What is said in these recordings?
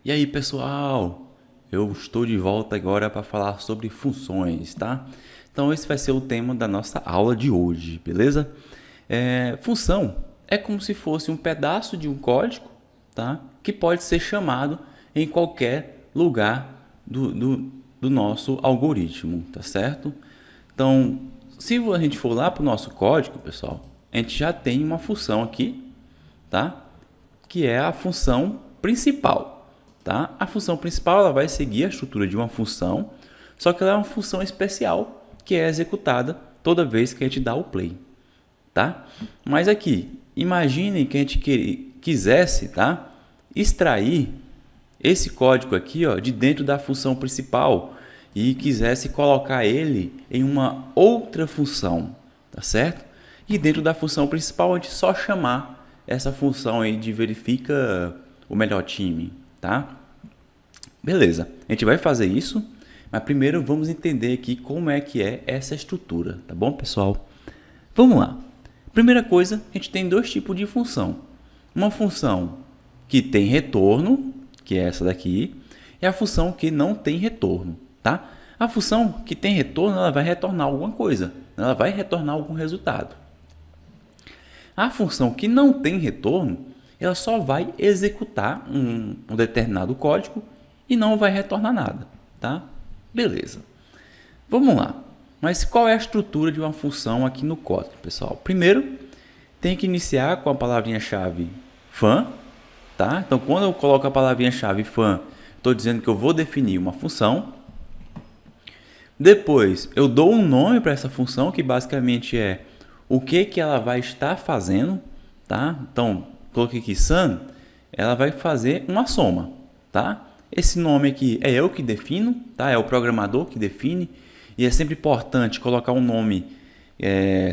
E aí, pessoal? Eu estou de volta agora para falar sobre funções, tá? Então, esse vai ser o tema da nossa aula de hoje, beleza? Função é como se fosse um pedaço de um código, tá? Que pode ser chamado em qualquer lugar do nosso algoritmo, tá certo? Então, se a gente for lá para o nosso código, pessoal, a gente já tem uma função aqui, tá? Que é a função principal. Tá? A função principal ela vai seguir a estrutura de uma função, só que ela é uma função especial que é executada toda vez que a gente dá o play. Tá? Mas aqui, imagine que a gente quisesse, tá, extrair esse código aqui, ó, de dentro da função principal e quisesse colocar ele em uma outra função, tá certo? E dentro da função principal a gente só chamar essa função aí de verifica o melhor time, tá? Beleza, a gente vai fazer isso, mas primeiro vamos entender aqui como é que é essa estrutura, tá bom, pessoal? Vamos lá. Primeira coisa, a gente tem dois tipos de função. Uma função que tem retorno, que é essa daqui, e a função que não tem retorno, tá? A função que tem retorno, ela vai retornar alguma coisa, ela vai retornar algum resultado. A função que não tem retorno, ela só vai executar um determinado código e não vai retornar nada, tá? Beleza. Vamos lá. Mas qual é a estrutura de uma função aqui no código, pessoal? Primeiro, tem que iniciar com a palavrinha-chave fun, tá? Então, quando eu coloco a palavrinha-chave fun, estou dizendo que eu vou definir uma função. Depois, eu dou um nome para essa função, que basicamente é o que ela vai estar fazendo, tá? Então, coloquei aqui sum, ela vai fazer uma soma, tá? Esse nome aqui é eu que defino, tá? É o programador que define. E é sempre importante colocar um nome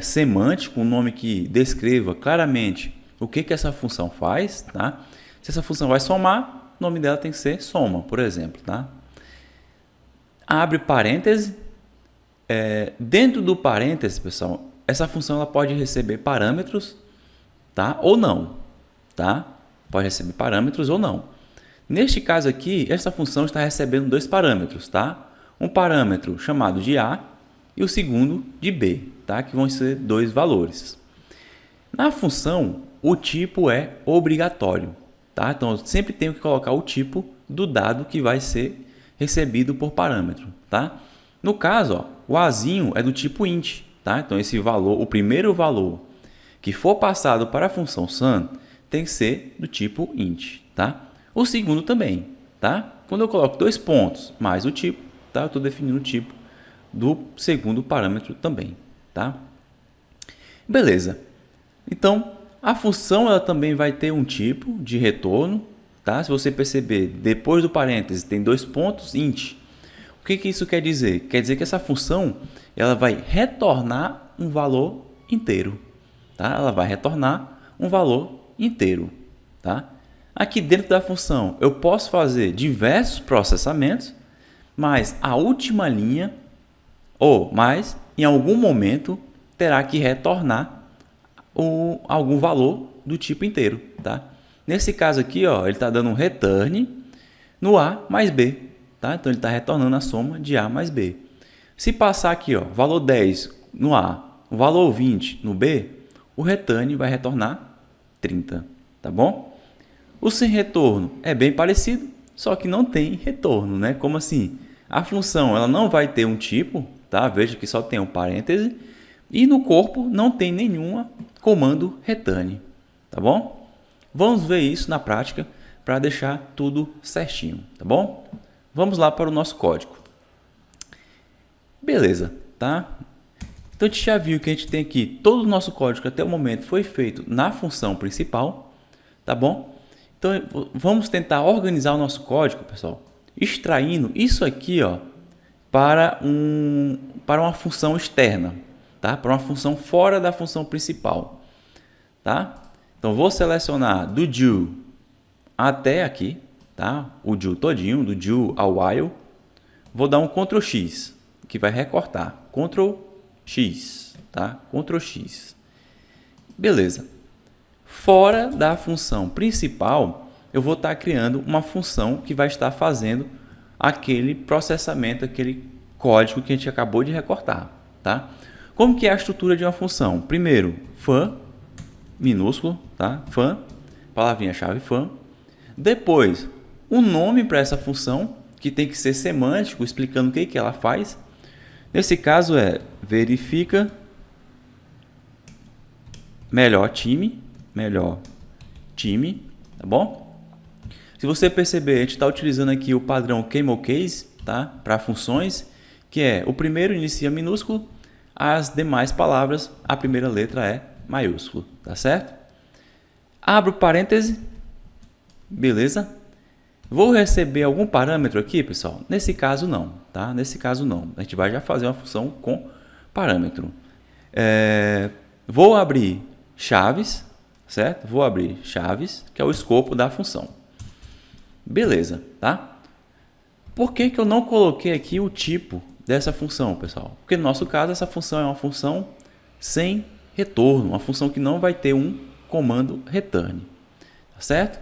semântico, um nome que descreva claramente o que essa função faz, tá? Se essa função vai somar, o nome dela tem que ser soma, por exemplo, tá? Abre parêntese. Dentro do parêntese, pessoal, essa função ela pode receber parâmetros, tá? Ou não, tá? Pode receber parâmetros ou não. Neste caso aqui, essa função está recebendo dois parâmetros, tá? Um parâmetro chamado de A e o segundo de B, tá? Que vão ser dois valores. Na função, o tipo é obrigatório, tá? Então, eu sempre tenho que colocar o tipo do dado que vai ser recebido por parâmetro, tá? No caso, ó, o Azinho é do tipo int, tá? Então, esse valor, o primeiro valor que for passado para a função sum tem que ser do tipo int, tá? O segundo também, tá? Quando eu coloco dois pontos mais o tipo, tá? Eu estou definindo o tipo do segundo parâmetro também, tá? Beleza. Então, a função ela também vai ter um tipo de retorno, tá? Se você perceber, depois do parêntese tem dois pontos int. O que isso quer dizer? Quer dizer que essa função ela vai retornar um valor inteiro, tá? Ela vai retornar um valor inteiro, tá? Aqui dentro da função eu posso fazer diversos processamentos, mas a última linha, mas em algum momento terá que retornar algum valor do tipo inteiro, tá? Nesse caso aqui, ó, ele está dando um return no A mais B, tá? Então ele está retornando a soma de A mais B. Se passar aqui, ó, valor 10 no A, o valor 20 no B, o return vai retornar 30, tá bom? O sem retorno é bem parecido, só que não tem retorno, né? Como assim? A função ela não vai ter um tipo, tá? Veja que só tem um parêntese e no corpo não tem nenhuma comando return, tá bom? Vamos ver isso na prática para deixar tudo certinho, tá bom? Vamos lá para o nosso código. Beleza, tá? Então a gente já viu que a gente tem aqui todo o nosso código até o momento foi feito na função principal, tá bom? Então, vamos tentar organizar o nosso código, pessoal, extraindo isso aqui, ó, para uma função externa, tá? Para uma função fora da função principal, tá? Então, vou selecionar do do até aqui, tá? O do todinho, do do ao while. Vou dar um Ctrl X, que vai recortar. Ctrl X, tá? Ctrl X. Beleza. Fora da função principal, eu vou estar criando uma função que vai estar fazendo aquele processamento, aquele código que a gente acabou de recortar, tá? Como que é a estrutura de uma função? Primeiro, fun, minúsculo, tá? Fun, palavrinha-chave fun. Depois, um nome para essa função, que tem que ser semântico, explicando o que ela faz. Nesse caso é verifica melhor time, tá bom? Se você perceber, a gente está utilizando aqui o padrão CamelCase, tá? Para funções, que é o primeiro inicia minúsculo, as demais palavras, a primeira letra é maiúsculo, tá certo? Abro parêntese, beleza? Vou receber algum parâmetro aqui, pessoal? Nesse caso não, tá? Nesse caso não. A gente vai já fazer uma função com parâmetro. Vou abrir chaves, certo? Vou abrir chaves, que é o escopo da função. Beleza, tá? Por que que eu não coloquei aqui o tipo dessa função, pessoal? Porque no nosso caso essa função é uma função sem retorno, uma função que não vai ter um comando return, tá certo?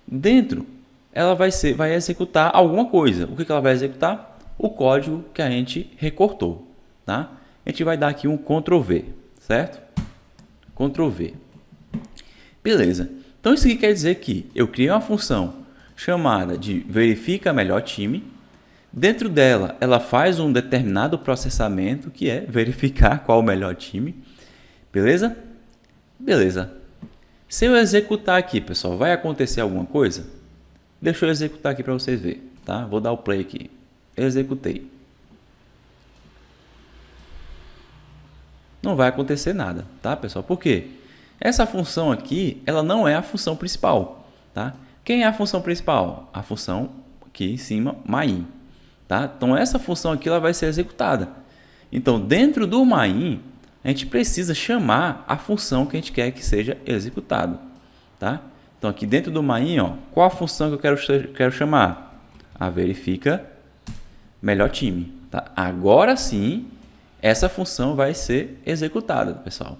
Dentro ela vai executar alguma coisa. O que ela vai executar? O código que a gente recortou, tá? A gente vai dar aqui um Ctrl V, certo? Ctrl V. Beleza. Então isso aqui quer dizer que eu criei uma função chamada de verifica melhor time. Dentro dela, ela faz um determinado processamento que é verificar qual o melhor time. Beleza? Beleza. Se eu executar aqui, pessoal, vai acontecer alguma coisa? Deixa eu executar aqui para vocês verem, tá? Vou dar o play aqui. Executei. Não vai acontecer nada, tá, pessoal? Por quê? Essa função aqui, ela não é a função principal, tá? Quem é a função principal? A função aqui em cima, main, tá? Então, essa função aqui ela vai ser executada. Então, dentro do main, a gente precisa chamar a função que a gente quer que seja executada, tá? Então, aqui dentro do main, ó, qual a função que eu quero chamar? A verifica melhor time, tá? Agora sim, essa função vai ser executada, pessoal.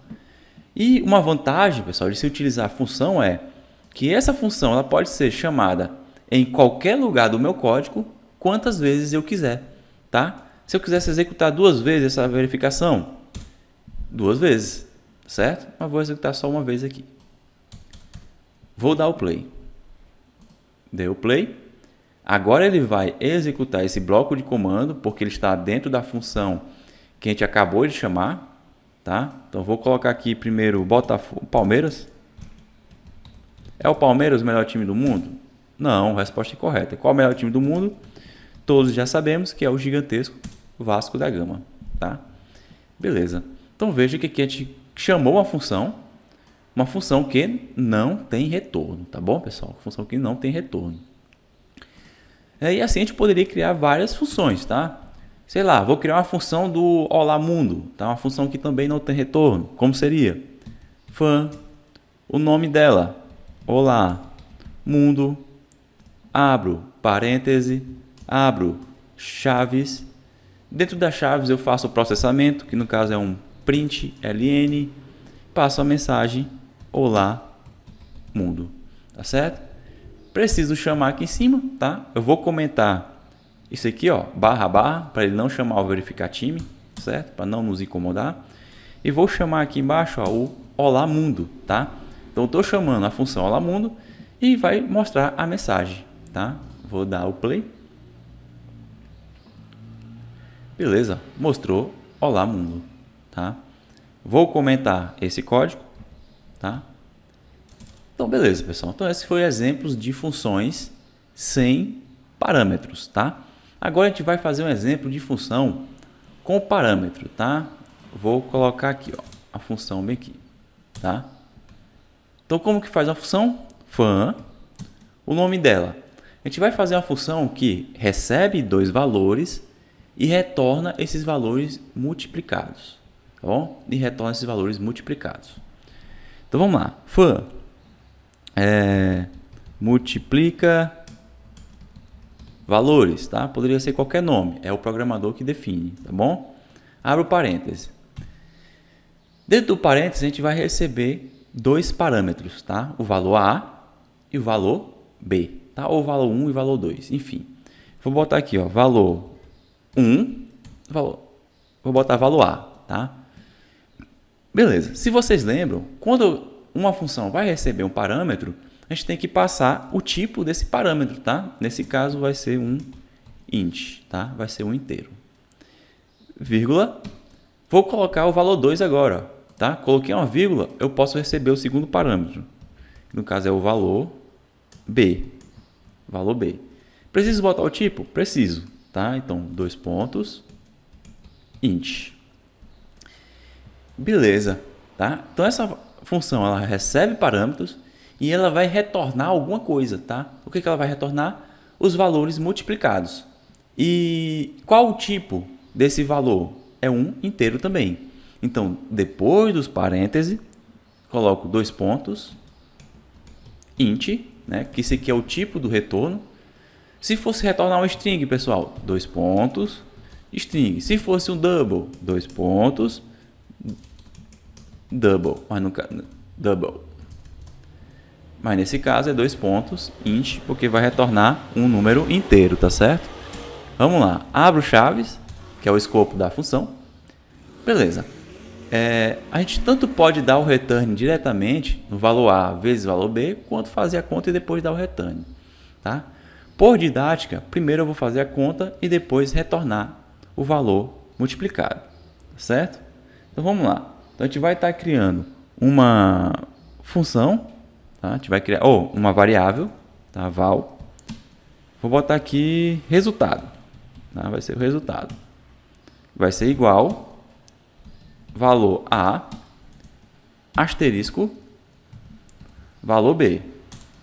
E uma vantagem, pessoal, de se utilizar a função é que essa função ela pode ser chamada em qualquer lugar do meu código, quantas vezes eu quiser, tá? Se eu quisesse executar 2 vezes essa verificação, 2 vezes, certo? Mas vou executar só uma vez aqui. Vou dar o play. Dei o play. Agora ele vai executar esse bloco de comando, porque ele está dentro da função que a gente acabou de chamar, tá? Então vou colocar aqui primeiro Botafogo, Palmeiras. É o Palmeiras o melhor time do mundo? Não, resposta incorreta. Qual é o melhor time do mundo? Todos já sabemos que é o gigantesco Vasco da Gama, tá? Beleza. Então veja que aqui a gente chamou uma função que não tem retorno, tá bom, pessoal? Função que não tem retorno. E assim a gente poderia criar várias funções, tá? Sei lá, vou criar uma função do Olá Mundo, tá? Uma função que também não tem retorno. Como seria? Fun, o nome dela, Olá Mundo, abro parêntese, abro chaves. Dentro das chaves eu faço o processamento, que no caso é um print ln, passo a mensagem Olá Mundo, tá certo? Preciso chamar aqui em cima, tá? Eu vou comentar isso aqui, ó, barra, para ele não chamar o verificar time, certo? Para não nos incomodar. E vou chamar aqui embaixo, ó, o Olá Mundo, tá? Então, eu estou chamando a função Olá Mundo e vai mostrar a mensagem, tá? Vou dar o play. Beleza, mostrou Olá Mundo, tá? Vou comentar esse código, tá? Então, beleza, pessoal. Então, esse foi exemplos de funções sem parâmetros, tá? Agora, a gente vai fazer um exemplo de função com parâmetro, tá? Vou colocar aqui, ó, a função bem aqui, tá? Então, como que faz a função? Fun, o nome dela. A gente vai fazer uma função que recebe 2 valores e retorna esses valores multiplicados, tá bom? E retorna esses valores multiplicados. Então, vamos lá. Fun. Multiplica valores, tá? Poderia ser qualquer nome, é o programador que define, tá bom? Abro parênteses. Dentro do parênteses a gente vai receber 2 parâmetros, tá? O valor A e o valor B, tá? Ou valor 1 e valor 2, enfim. Vou botar aqui, ó, valor 1, vou botar valor A, tá? Beleza. Se vocês lembram, quando uma função vai receber um parâmetro, a gente tem que passar o tipo desse parâmetro, tá? Nesse caso vai ser um int, tá? Vai ser um inteiro. Vírgula. Vou colocar o valor 2 agora, tá? Coloquei uma vírgula, eu posso receber o segundo parâmetro. No caso é o valor B. Valor B. Preciso botar o tipo? Preciso, tá? Então, 2 pontos, int. Beleza, tá? Então, essa função, ela recebe parâmetros e ela vai retornar alguma coisa, tá? O que ela vai retornar? Os valores multiplicados. E qual o tipo desse valor? É um inteiro também. Então, depois dos parênteses, coloco 2 pontos, int, né? Que esse aqui é o tipo do retorno. Se fosse retornar um string, pessoal, 2 pontos, string. Se fosse um double, 2 pontos, double. Mas nesse caso é 2 pontos, int, porque vai retornar um número inteiro, tá certo? Vamos lá, abro chaves, que é o escopo da função. Beleza. A gente tanto pode dar o return diretamente no valor A vezes valor B, quanto fazer a conta e depois dar o return, tá? Por didática, primeiro eu vou fazer a conta e depois retornar o valor multiplicado, certo? Então vamos lá. Então a gente vai estar criando uma função, tá? A gente vai criar uma variável, tá? Val. Vou botar aqui resultado, tá? Vai ser o resultado. Vai ser igual valor A asterisco valor B,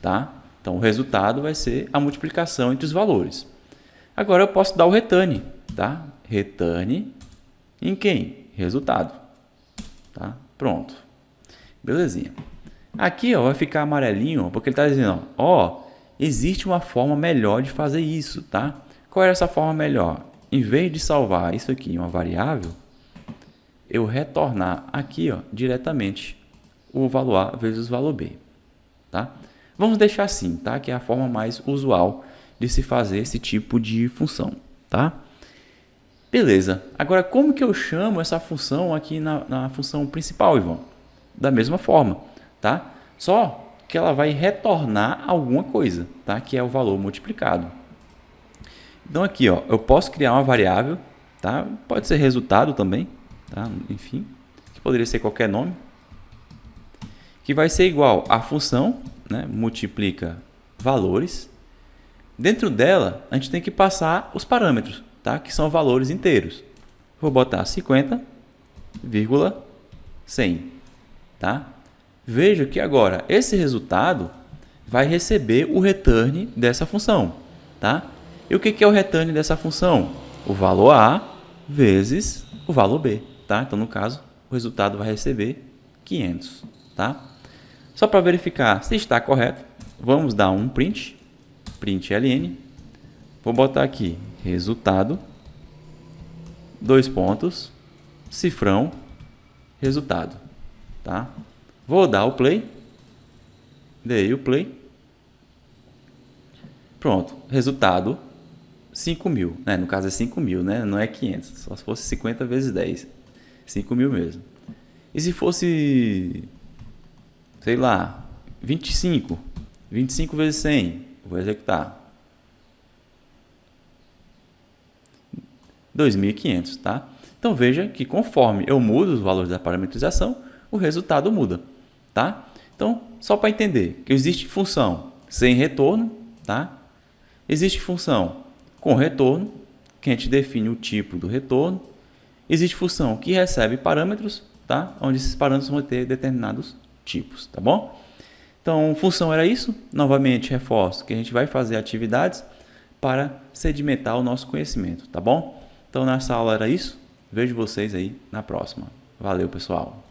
tá? Então o resultado vai ser a multiplicação entre os valores. Agora eu posso dar o return, tá? Return em quem? Resultado, tá? Pronto. Belezinha. Aqui, ó, vai ficar amarelinho, porque ele está dizendo, ó, existe uma forma melhor de fazer isso, tá? Qual era essa forma melhor? Em vez de salvar isso aqui em uma variável, eu retornar aqui, ó, diretamente o valor A vezes o valor B, tá? Vamos deixar assim, tá? Que é a forma mais usual de se fazer esse tipo de função, tá? Beleza. Agora, como que eu chamo essa função aqui na função principal, Ivan? Da mesma forma, tá? Só que ela vai retornar alguma coisa, tá? Que é o valor multiplicado. Então aqui, ó, eu posso criar uma variável, tá? Pode ser resultado também, tá? Enfim, que poderia ser qualquer nome, que vai ser igual à função, né? Multiplica valores. Dentro dela, a gente tem que passar os parâmetros, tá? Que são valores inteiros. Vou botar 50,100, tá? Veja que agora esse resultado vai receber o return dessa função, tá? E o que é o return dessa função? O valor A vezes o valor B, tá? Então, no caso, o resultado vai receber 500, tá? Só para verificar se está correto, vamos dar um print ln. Vou botar aqui resultado, 2 pontos, cifrão, resultado, tá? Vou dar o play, dei o play, pronto, resultado 5.000, né? No caso é 5.000, né? Não é 500, só se fosse 50 vezes 10, 5.000 mesmo. E se fosse, sei lá, 25 vezes 100, vou executar 2.500, tá? Então veja que conforme eu mudo os valores da parametrização, o resultado muda, tá? Então, só para entender que existe função sem retorno, tá? Existe função com retorno, que a gente define o tipo do retorno. Existe função que recebe parâmetros, tá? Onde esses parâmetros vão ter determinados tipos, tá bom? Então, função era isso. Novamente, reforço que a gente vai fazer atividades para sedimentar o nosso conhecimento, tá bom? Então, nessa aula era isso. Vejo vocês aí na próxima. Valeu, pessoal!